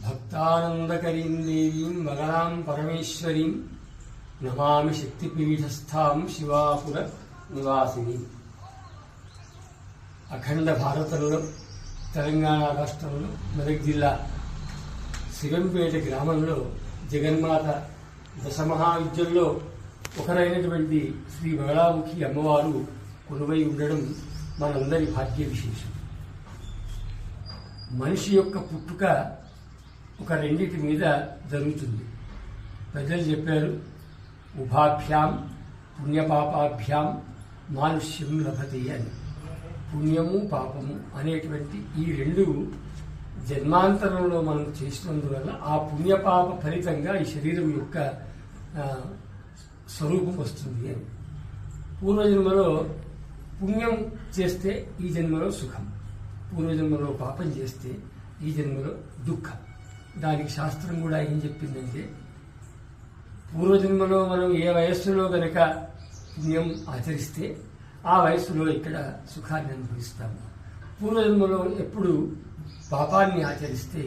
భక్తానందకరీం దేవీం మగళాం పరమేశ్వరీం నమామి శక్తిపీఠస్థాం శివాపుర నివాసిని. అఖండ భారతంలో తెలంగాణ రాష్ట్రంలో మెదక్ జిల్లా శివంపేట గ్రామంలో జగన్మాత దశమహావిద్యల్లో ఒకరైనటువంటి శ్రీ బగళాముఖి అమ్మవారు కొలువై ఉండడం మనందరి భాగ్య విశేషం. మనిషి యొక్క పుట్టుక ఒక రెండింటి మీద జరుగుతుంది. పెద్దలు చెప్పారు, ఉభాభ్యాం పుణ్యపాపాభ్యాం మానుష్యం లభతే అని. పుణ్యము పాపము అనేటువంటి ఈ రెండు జన్మాంతరంలో మనం చేసినందువల్ల ఆ పుణ్యపాప ఫలితంగా ఈ శరీరం యొక్క స్వరూపం వస్తుంది అని. పూర్వజన్మలో పుణ్యం చేస్తే ఈ జన్మలో సుఖం, పూర్వజన్మలో పాపం చేస్తే ఈ జన్మలో దుఃఖం. దానికి శాస్త్రం కూడా ఏం చెప్పిందంటే, పూర్వజన్మలో మనం ఏ వయస్సులో గనక పుణ్యం ఆచరిస్తే ఆ వయస్సులో ఇక్కడ సుఖాన్ని అనుభవిస్తాము. పూర్వజన్మలో ఎప్పుడు పాపాన్ని ఆచరిస్తే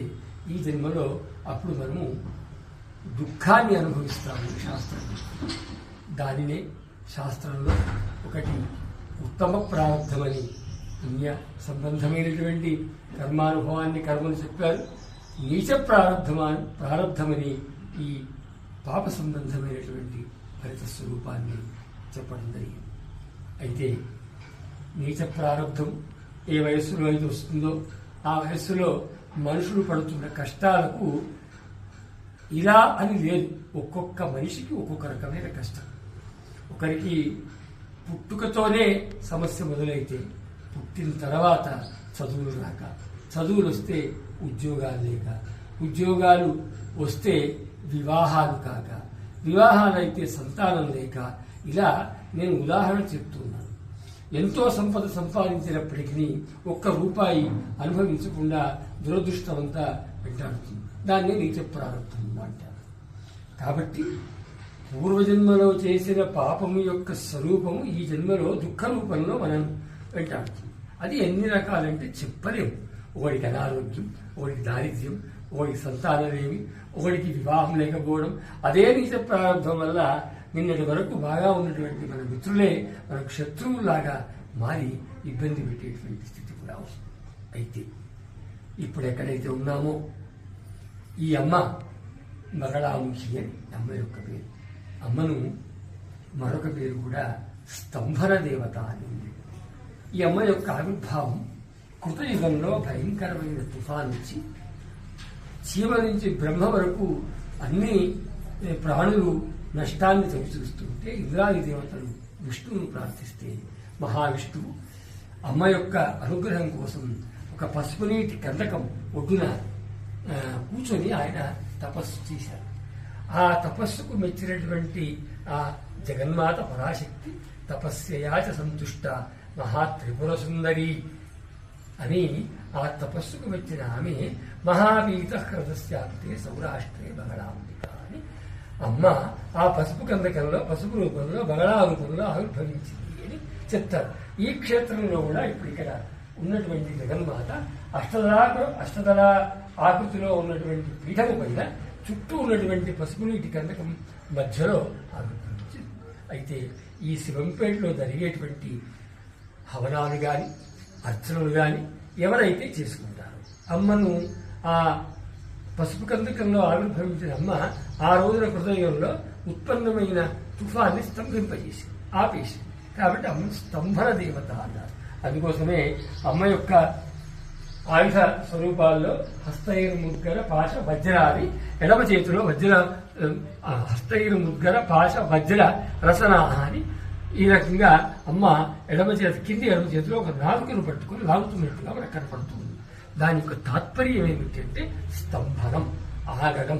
ఈ జన్మలో అప్పుడు మనము దుఃఖాన్ని అనుభవిస్తాము. శాస్త్రం దానినే శాస్త్రంలో ఒకటి ఉత్తమ ప్రారంధమని, పుణ్య సంబంధమైనటువంటి కర్మానుభవాన్ని కర్మలు చెప్పారు. నీచ ప్రారంధమని ఈ పాప సంబంధమైనటువంటి ఫలిత స్వరూపాన్ని చెప్పడం జరిగింది. అయితే నీచ ప్రారంధం ఏ వయస్సులో అయితే వస్తుందో ఆ వయస్సులో మనుషులు పడుతున్న కష్టాలకు ఇలా అని లేదు. ఒక్కొక్క మనిషికి ఒక్కొక్క రకమైన కష్టం. ఒకరికి పుట్టుకతోనే సమస్య మొదలైతే, పుట్టిన తర్వాత చదువులు రాక, చదువులు వస్తే ఉద్యోగాలు లేక, ఉద్యోగాలు వస్తే వివాహాలు కాక, వివాహాలు అయితే సంతానం లేక, ఇలా నేను ఉదాహరణ చెప్తున్నాను. ఎంతో సంపద సంపాదించినప్పటికీ ఒక్క రూపాయి అనుభవించకుండా దురదృష్టమంతా వెంటాడుతుంది. దాన్ని నీచ ప్రారంభం అంటారు. కాబట్టి పూర్వజన్మలో చేసిన పాపము యొక్క స్వరూపము ఈ జన్మలో దుఃఖ రూపంలో మనం వెంటాడుతుంది. అది ఎన్ని రకాలంటే చెప్పలేము. ఒకడికి అనారోగ్యం, ఒకడికి దారిద్ర్యం, ఒకడికి సంతానమేమి, ఒకడికి వివాహం లేకపోవడం. అదే నీచ ప్రారంభం వల్ల నిన్నటి వరకు బాగా ఉన్నటువంటి మన మిత్రులే మనకు శత్రువులాగా మారి ఇబ్బంది పెట్టేటువంటి స్థితి కూడా వస్తుంది. అయితే ఇప్పుడు ఎక్కడైతే ఉన్నామో ఈ అమ్మ బగళాముఖి అని అమ్మ యొక్క పేరు. అమ్మను మరొక పేరు కూడా స్తంభన దేవత అని ఉంది. ఈ అమ్మ యొక్క ఆవిర్భావం కృతయుగంలో భయంకరమైన తుఫాన్ వచ్చి చీమ నుంచి బ్రహ్మ వరకు అన్ని ప్రాణులు నష్టాన్ని చవిచూస్తుంటే ఇంద్రాది దేవతలు విష్ణువును ప్రార్థిస్తే మహావిష్ణువు అమ్మ యొక్క అనుగ్రహం కోసం ఒక పసుపు నీటి కందకం ఒడ్డున కూర్చొని ఆయన తపస్సు చేశారు. ఆ తపస్సుకు మెచ్చినటువంటి ఆ జగన్మాత పరాశక్తి తపస్యయాచ సంతుష్ట మహాత్రిపుర సుందరి అని ఆ తపస్సుకు మెచ్చిన ఆమె మహావీత హ్రదస్యాంతే సౌరాష్ట్రే బగళాంబిక అని అమ్మ ఆ పసుపు కందకంలో పసుపు రూపంలో బగళా రూపంలో ఆవిర్భవించింది అని చెప్తారు. ఈ క్షేత్రంలో కూడా ఇప్పుడు ఇక్కడ ఉన్నటువంటి జగన్మాత అష్టదళ ఆకృతిలో ఉన్నటువంటి పీఠము పైన చుట్టూ ఉన్నటువంటి పసుపు నీటి కందకం మధ్యలో ఆవిర్భవించింది. అయితే ఈ శివంపేటలో జరిగేటువంటి హవనాలు గాని అర్చనలు గాని ఎవరైతే చేసుకుంటారో అమ్మను ఆ పసుపు కందకంలో ఆవిర్భవించిన అమ్మ ఆ రోజున హృదయంలో ఉత్పన్నమైన తుఫాన్ని స్తంభింపజేసింది, ఆపేసింది. కాబట్టి అమ్మ స్తంభన దేవత అన్నారు. అందుకోసమే అమ్మ యొక్క ఆయుధ స్వరూపాల్లో హస్తైరు ముద్గర పాశ వజ్రాది, ఎడమ చేతిలో హస్తైరు ముద్గర పాశ వజ్ర రసనాహ అని ఈ రకంగా అమ్మ కింది ఎడమ చేతిలో ఒక నాలుకను పట్టుకుని లాగుతున్నట్టుగా మనకు కనపడుతుంది. దాని యొక్క తాత్పర్యం ఏమిటంటే స్తంభనం, ఆగడం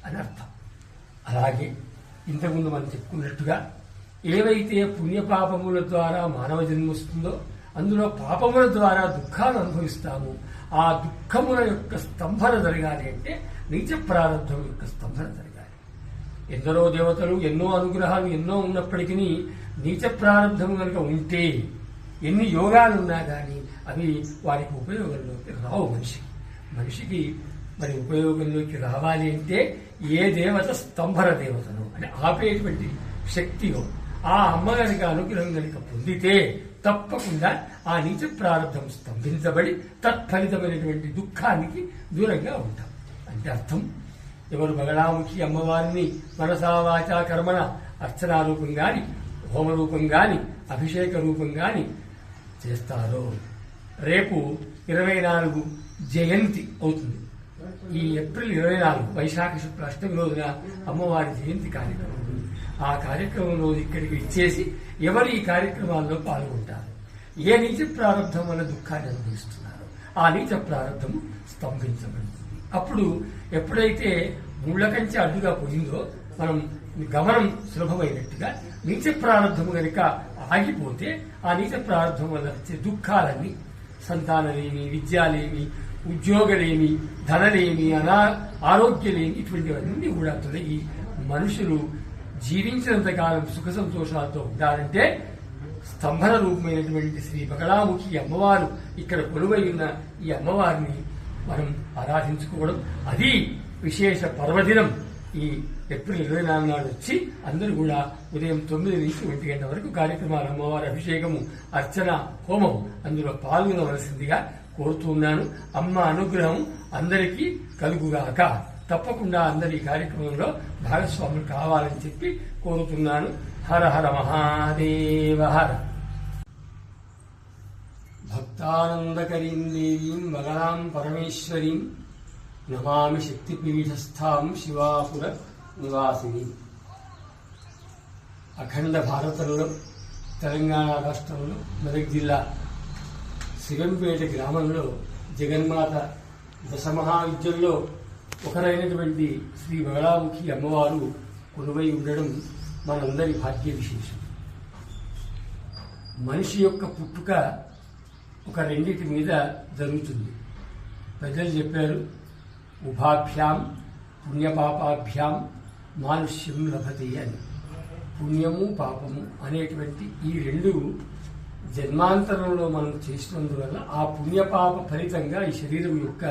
అని అర్థం. అలాగే ఇంతకుముందు మనం చెప్పుకున్నట్టుగా ఏవైతే పుణ్యపాపముల ద్వారా మానవ జన్మ వస్తుందో అందులో పాపముల ద్వారా దుఃఖాలు అనుభవిస్తాము. ఆ దుఃఖముల యొక్క స్తంభన జరగాలి అంటే నీచ ప్రారంభం యొక్క స్తంభన జరగాలి. ఎందరో దేవతలు ఎన్నో అనుగ్రహాలు ఎన్నో ఉన్నప్పటికీ నీచ ప్రారంభము కనుక ఉంటే ఎన్ని యోగాలున్నా కానీ అవి వారికి ఉపయోగంలోకి రావు. మనిషికి మరి ఉపయోగంలోకి రావాలి అంటే ఏ దేవత స్తంభన దేవతను అని ఆపేటువంటి శక్తియో ఆ అమ్మగారికి అనుగ్రహం కనుక పొందితే తప్పకుండా ఆ నీచ ప్రారంభం స్తంభించబడి తత్ఫలితమైనటువంటి దుఃఖానికి దూరంగా ఉంటాం. అంటే అర్థం, ఎవరు బగళాముఖి అమ్మవారిని మనసా వాచా కర్మణ అర్చనా రూపం గాని, హోమరూపం గాని, అభిషేక రూపం గాని చేస్తారో రేపు 24 జయంతి అవుతుంది. ఈ ఏప్రిల్ 24 వైశాఖ శుక్ల అష్టమి రోజున అమ్మవారి జయంతి కార్యక్రమం ఉంది. ఆ కార్యక్రమం రోజు ఇక్కడికి ఇచ్చేసి ఎవరు ఈ కార్యక్రమాల్లో పాల్గొంటారు, ఏ నీచ ప్రారంభం వల్ల దుఃఖాన్ని అనుభవిస్తున్నారో ఆ నీచ ప్రారంభము స్తంభించబడుతుంది. అప్పుడు ఎప్పుడైతే ముళ్ళ కంచె అడ్డుగా పోయిందో మనం గమనం సులభమైనట్టుగా నీచ ప్రారంభము కనుక ఆగిపోతే ఆ నీచ ప్రారంభం వల్ల వచ్చే దుఃఖాలన్నీ సంతానలేమి, విద్యాలేమి, ఉద్యోగలేమి, ధనలేమి, ఆరోగ్యలేమి ఇటువంటివన్నీ కూడా తొలగి మనుషులు జీవించినంతకాలం సుఖ సంతోషాలతో ఉండాలంటే స్తంభన రూపమైనటువంటి శ్రీ బగళాముఖి అమ్మవారు ఇక్కడ కొలువై ఉన్న ఈ అమ్మవారిని మనం ఆరాధించుకోవడం, అది విశేష పర్వదినం. ఈ ఏప్రిల్ 24 నాడు వచ్చి అందరూ కూడా ఉదయం 9 నుంచి 1 గంట వరకు కార్యక్రమాలు, అమ్మవారి అభిషేకము, అర్చన, హోమం అందులో పాల్గొనవలసిందిగా కోరుతున్నాను. అమ్మ అనుగ్రహం అందరికీ కలుగుగాక. తప్పకుండా అందరి కార్యక్రమంలో భాగస్వాములు కావాలని చెప్పి కోరుతున్నాను. హర హర మహాదేవ హర. భక్తానందకరీం దేవీం బగళాం పరమేశ్వరీం నమామి శక్తిపీఠస్థాం శివాపుర నివాసిని. అఖండ భారతంలో తెలంగాణ రాష్ట్రంలో మెదక్ జిల్లా శివంపేట గ్రామంలో జగన్మాత దశమహావిద్యల్లో ఒకరైనటువంటి శ్రీ బగళాముఖి అమ్మవారు కొలువై ఉండడం మనందరి భాగ్య విశేషం. మనిషి యొక్క పుట్టుక ఒక రెండింటి మీద జరుగుతుంది. పెద్దలు చెప్పారు, ఉభాభ్యాం పుణ్యపాపాభ్యాం మానుష్యం లభతే అని. పుణ్యము పాపము అనేటువంటి ఈ రెండు జన్మాంతరంలో మనం చేసినందువల్ల ఆ పుణ్యపాప ఫలితంగా ఈ శరీరం యొక్క